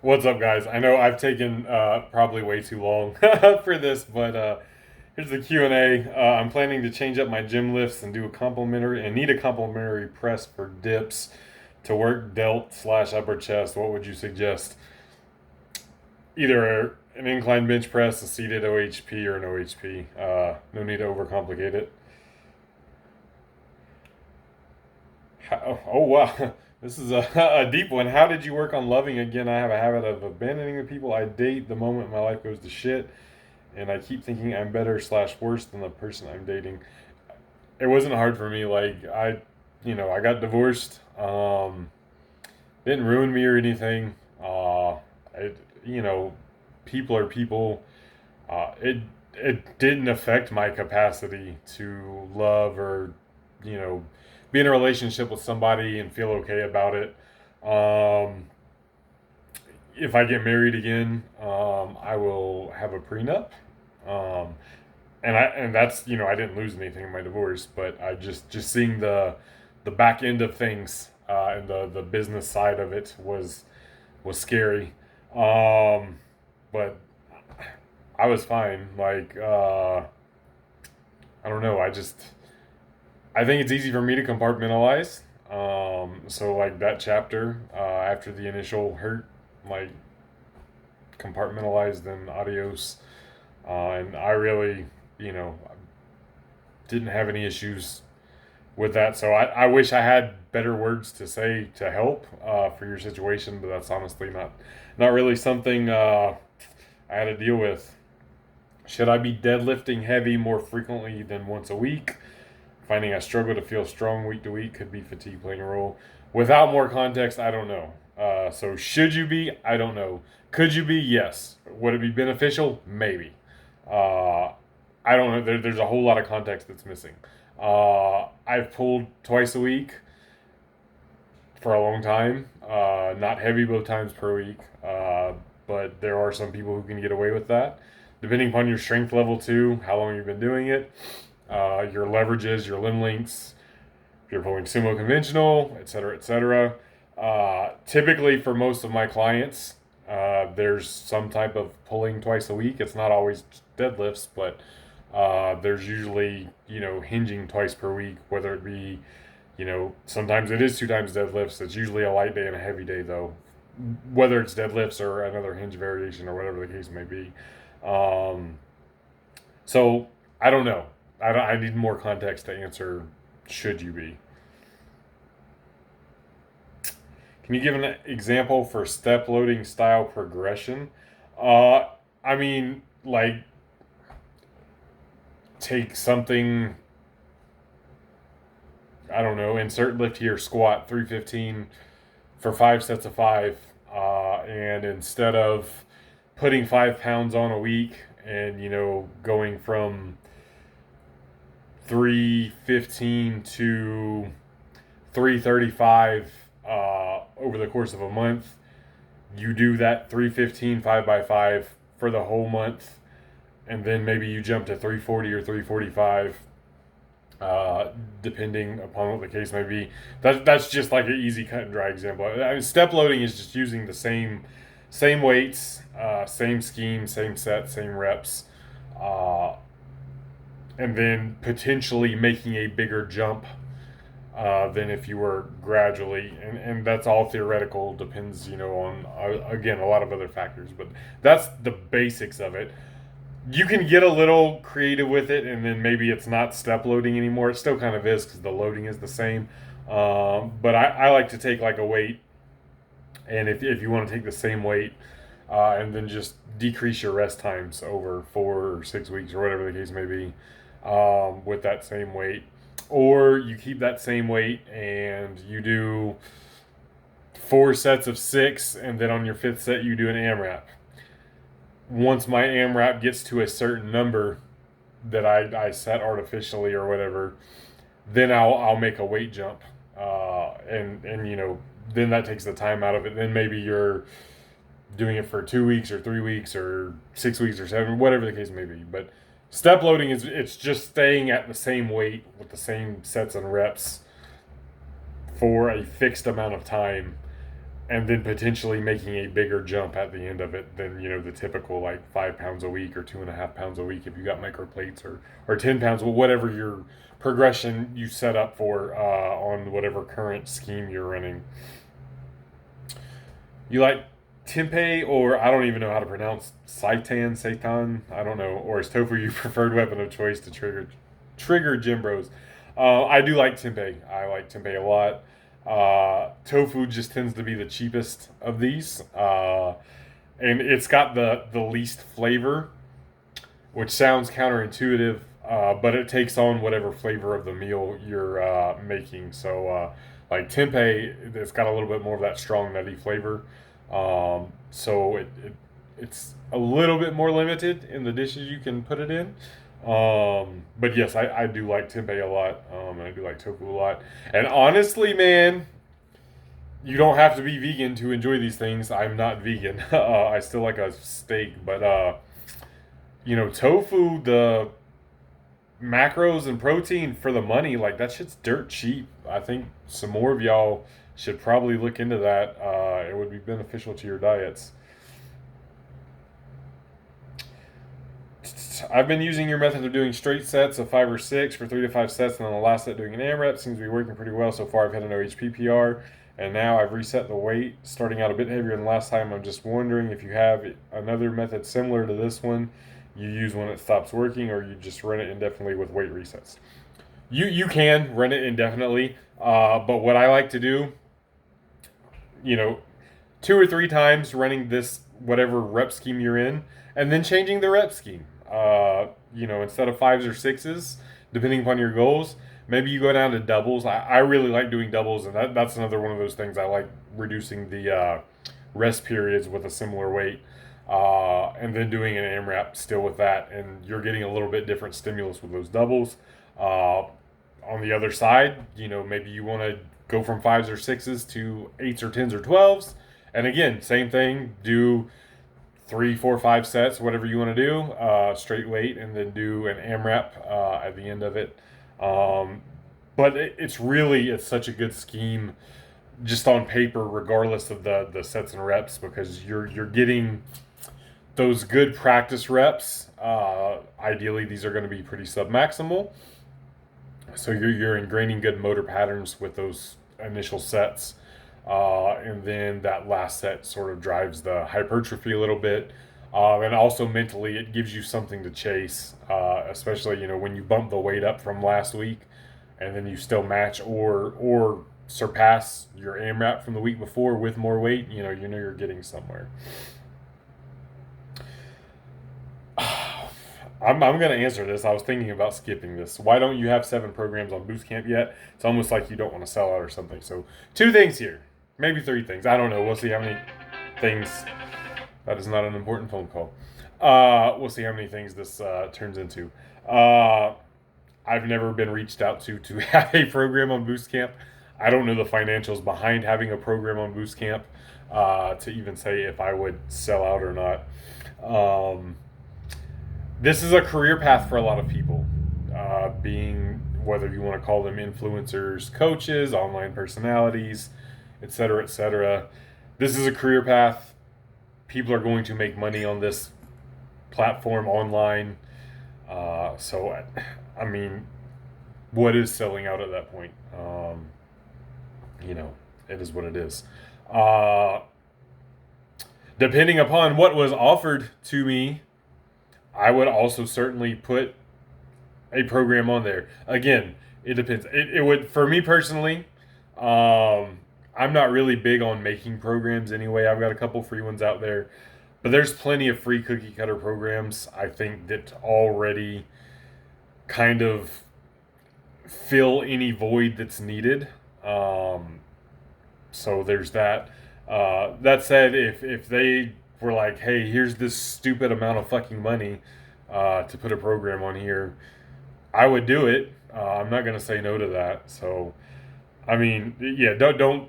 What's up, guys? I know I've taken probably way too long for this, but here's the Q&A. I'm planning to change up my gym lifts and do a complimentary and need a complimentary press for dips to work delt slash upper chest. What would you suggest? Either an incline bench press, a seated OHP, or an OHP. No need to overcomplicate it. Oh, wow. This is a deep one. How did you work on loving again? I have a habit of abandoning the people I date the moment my life goes to shit, and I keep thinking I'm better slash worse than the person I'm dating. It wasn't hard for me. I got divorced. Didn't ruin me or anything. It, you know, people are people. It didn't affect my capacity to love or, you know, be in a relationship with somebody and feel okay about it. Um, if I get married again, I will have a prenup. Um, and that's, I didn't lose anything in my divorce, but I just seeing the back end of things, and the business side of it was scary. Um, but I was fine. I don't know. I think it's easy for me to compartmentalize. So like that chapter, after the initial hurt, like compartmentalized and adios. And I really, you know, didn't have any issues with that. So I wish I had better words to say to help for your situation, but that's honestly not really something I had to deal with. Should I be deadlifting heavy more frequently than once a week? Finding I struggle to feel strong week to week, could be fatigue playing a role. Without more context, I don't know. So should you be? I don't know. Could you be? Yes. Would it be beneficial? Maybe. Uh, I don't know. There's a whole lot of context that's missing. I've pulled twice a week for a long time. Not heavy both times per week, but there are some people who can get away with that, depending upon your strength level too, how long you've been doing it, your leverages, your limb lengths, if you're pulling sumo conventional, etc., etc. Typically, for most of my clients, there's some type of pulling twice a week. It's not always deadlifts, but there's usually, hinging twice per week, whether it be, sometimes it is two times deadlifts. It's usually a light day and a heavy day, though, whether it's deadlifts or another hinge variation or whatever the case may be. Um, so I don't know. I need more context to answer. Should you be? Can you give an example for step loading style progression? Uh, I mean, like, take something, I don't know, insert lift here, squat 315 for 5 sets of five. And instead of putting 5 pounds on a week and, going from 315 to 335 over the course of a month, you do that 315 5 by 5 for the whole month, and then maybe you jump to 340 or 345, depending upon what the case may be. That's just like an easy cut and dry example. I mean, step loading is just using the same weights, same scheme, same set, same reps, uh, and then potentially making a bigger jump than if you were gradually, and that's all theoretical, depends, on, again, a lot of other factors, but that's the basics of it. You can get a little creative with it, and then maybe it's not step loading anymore. It still kind of is because the loading is the same. But I like to take like a weight, and if you want to take the same weight, and then just decrease your rest times over 4 or 6 weeks or whatever the case may be, with that same weight. Or you keep that same weight and you do 4 sets of 6, and then on your fifth set you do an AMRAP. Once my AMRAP gets to a certain number that I set artificially or whatever, then I'll make a weight jump, and then that takes the time out of it. Then maybe you're doing it for 2 weeks or 3 weeks or 6 weeks or 7, whatever the case may be. But step loading it's just staying at the same weight with the same sets and reps for a fixed amount of time, and then potentially making a bigger jump at the end of it than the typical like 5 pounds a week or 2.5 pounds a week if you got micro plates, or 10 pounds, well, whatever your progression you set up for on whatever current scheme you're running. You like tempeh, or I don't even know how to pronounce seitan, I don't know, or is tofu your preferred weapon of choice to trigger gym bros? I do like tempeh. I like tempeh a lot. Tofu just tends to be the cheapest of these, and it's got the least flavor, which sounds counterintuitive, but it takes on whatever flavor of the meal you're making. So, like tempeh, it's got a little bit more of that strong nutty flavor. So it's a little bit more limited in the dishes you can put it in. But yes, I do like tempeh a lot, and I do like tofu a lot. And honestly, man, you don't have to be vegan to enjoy these things. I'm not vegan. I still like a steak, but tofu, the macros and protein for the money, like that shit's dirt cheap. I think some more of y'all should probably look into that. It would be beneficial to your diets. I've been using your method of doing straight sets of 5 or 6 for 3 to 5 sets, and on the last set doing an AMRAP seems to be working pretty well so far. I've had an OHPPR, and now I've reset the weight, starting out a bit heavier than last time. I'm just wondering if you have another method similar to this one you use when it stops working, or you just run it indefinitely with weight resets. You can run it indefinitely, but what I like to do, you know, 2 or 3 times running this whatever rep scheme you're in, and then changing the rep scheme. Instead of 5s or 6s, depending upon your goals, maybe you go down to doubles. I really like doing doubles, and that's another one of those things I like, reducing the rest periods with a similar weight, and then doing an AMRAP still with that, and you're getting a little bit different stimulus with those doubles. On the other side, maybe you want to go from 5s or 6s to 8s or 10s or 12s, and again, same thing. Do 3, 4, 5 sets, whatever you want to do, straight weight, and then do an AMRAP at the end of it. But it's such a good scheme just on paper, regardless of the sets and reps, because you're getting those good practice reps. Ideally, these are going to be pretty submaximal, so you're ingraining good motor patterns with those initial sets. And then that last set sort of drives the hypertrophy a little bit. And also mentally, it gives you something to chase, especially when you bump the weight up from last week, and then you still match or surpass your AMRAP from the week before with more weight. You're getting somewhere. I'm going to answer this. I was thinking about skipping this. Why don't you have 7 programs on Boost Camp yet? It's almost like you don't want to sell out or something. So 2 things here. Maybe 3 things. I don't know. We'll see how many things. That is not an important phone call. We'll see how many things this turns into. I've never been reached out to have a program on Boost Camp. I don't know the financials behind having a program on Boost Camp to even say if I would sell out or not. This is a career path for a lot of people, being, whether you want to call them influencers, coaches, online personalities, etc., etc. This is a career path. People are going to make money on this platform online. So, I mean, what is selling out at that point? It is what it is. Depending upon what was offered to me, I would also certainly put a program on there. Again, it depends. It would, for me personally, I'm not really big on making programs anyway. I've got a couple free ones out there, but there's plenty of free cookie cutter programs, I think, that already kind of fill any void that's needed. So there's that. That said, if they were like, hey, here's this stupid amount of fucking money to put a program on here, I would do it. I'm not going to say no to that. So, I mean, yeah, don't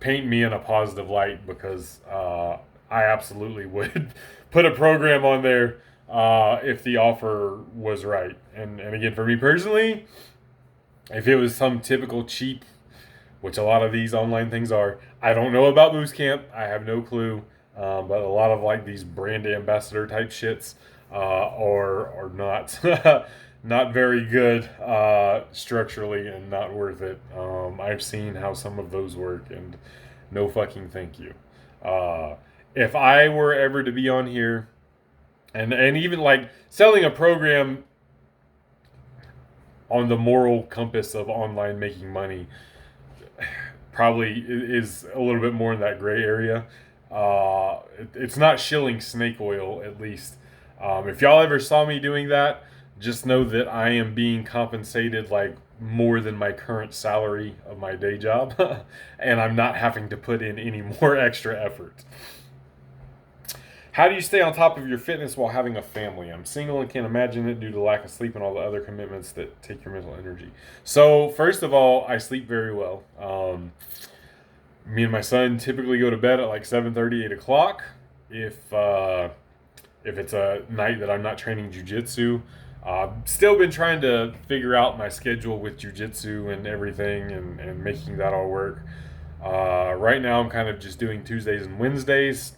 paint me in a positive light, because I absolutely would put a program on there if the offer was right. And again, for me personally, if it was some typical cheap which a lot of these online things are. I don't know about Boost Camp. I have no clue. But a lot of like these brand ambassador type shits are not not very good structurally and not worth it. I've seen how some of those work, and no fucking thank you. If I were ever to be on here, and even like selling a program on the moral compass of online making money, probably is a little bit more in that gray area. It's not shilling snake oil, at least. If y'all ever saw me doing that, just know that I am being compensated like more than my current salary of my day job, and I'm not having to put in any more extra effort. How do you stay on top of your fitness while having a family? I'm single and can't imagine it due to lack of sleep and all the other commitments that take your mental energy. So, first of all, I sleep very well. Me and my son typically go to bed at like 7:30, 8 o'clock. If it's a night that I'm not training jujitsu, still been trying to figure out my schedule with jujitsu and everything, and making that all work. Right now, I'm kind of just doing Tuesdays and Wednesdays,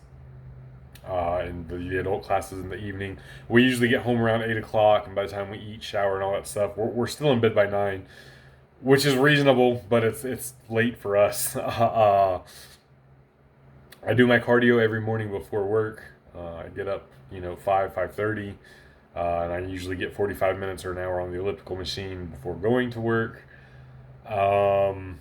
and the adult classes in the evening. We usually get home around 8 o'clock, and by the time we eat, shower, and all that stuff, we're still in bed by 9, which is reasonable, but it's late for us. I do my cardio every morning before work. I get up, 5:30, and I usually get 45 minutes or an hour on the elliptical machine before going to work. And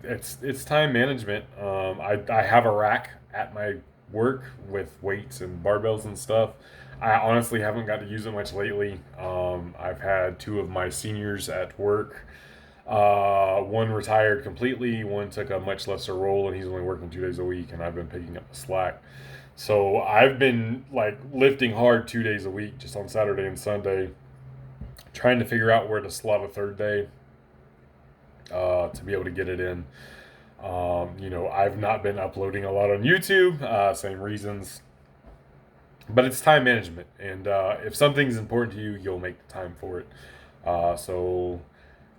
it's time management. I have a rack at my work with weights and barbells and stuff. I honestly haven't got to use it much lately. I've had two of my seniors at work. One retired completely. One took a much lesser role, and he's only working 2 days a week. And I've been picking up the slack. So I've been like lifting hard 2 days a week, just on Saturday and Sunday, trying to figure out where to slot a third day to be able to get it in. I've not been uploading a lot on YouTube, same reasons. But it's time management, and if something's important to you, you'll make the time for it. So,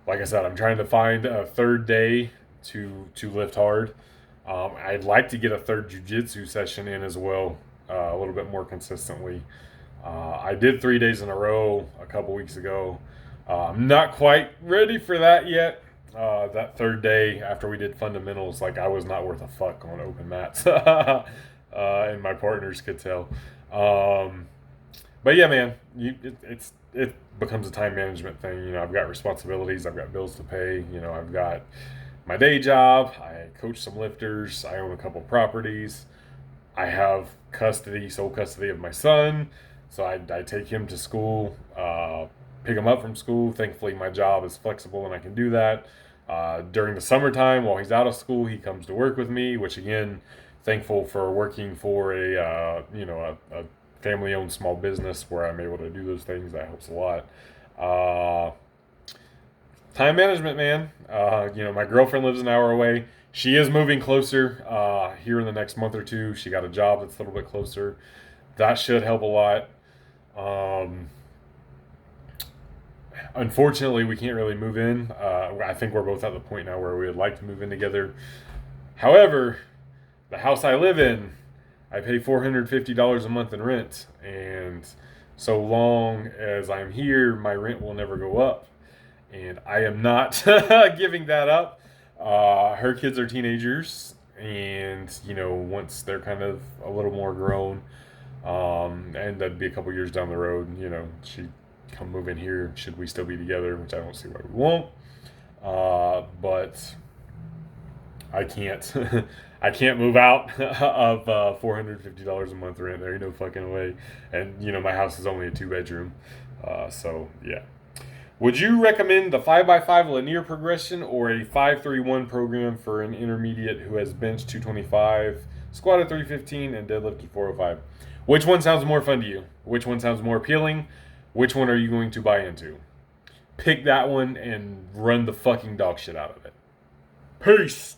like I said, I'm trying to find a third day to lift hard. I'd like to get a third jujitsu session in as well, a little bit more consistently. I did 3 days in a row a couple weeks ago. I'm not quite ready for that yet. That third day after we did fundamentals, like I was not worth a fuck on open mats, and my partners could tell. But yeah, man, it becomes a time management thing. I've got responsibilities, I've got bills to pay. I've got my day job. I coach some lifters. I own a couple properties. I have sole custody of my son, so I take him to school, pick him up from school. Thankfully, my job is flexible and I can do that. During the summertime, while he's out of school, he comes to work with me, which again, thankful for working for a family-owned small business where I'm able to do those things. That helps a lot. Time management, man. My girlfriend lives an hour away. She is moving closer here in the next month or two. She got a job that's a little bit closer. That should help a lot. Unfortunately, we can't really move in. I think we're both at the point now where we would like to move in together. However, the house I live in, I pay $450 a month in rent. And so long as I'm here, my rent will never go up. And I am not giving that up. Her kids are teenagers. And, once they're kind of a little more grown, and that'd be a couple years down the road, she'd come move in here should we still be together, which I don't see why we won't. But I can't I can't move out of $450 a month rent. There ain't no fucking way. And my house is only a 2-bedroom. So yeah. Would you recommend the 5x5 linear progression or a 5-3-1 program for an intermediate who has bench 225, squatted 315, and deadlifted 405? Which one sounds more fun to you? Which one sounds more appealing? Which one are you going to buy into? Pick that one and run the fucking dog shit out of it. Peace!